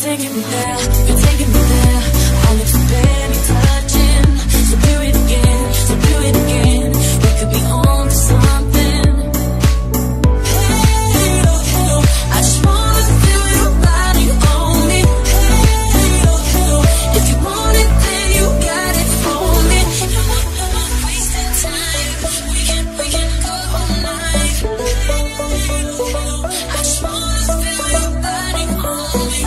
taking me there, you're taking me there. Our lips are barely touching, so do it again, so do it again. We could be on to something. Hey, oh, hey, I just wanna feel your body on me. Hey, oh, hey, if you want it, then you got it for me. No more wasting time, we can go all night. I just wanna feel your body on me.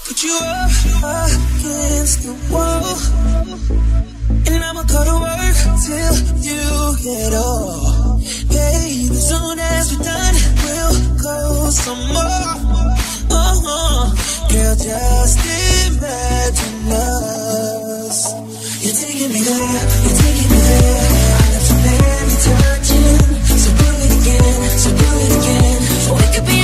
Put you up against the wall, and I'ma go to work till you get off. Baby, as soon as we're done, we'll go some more. Girl, just imagine us. You're taking me there, you're taking me there. I love to barely touching, so do it again, so do it again. We could be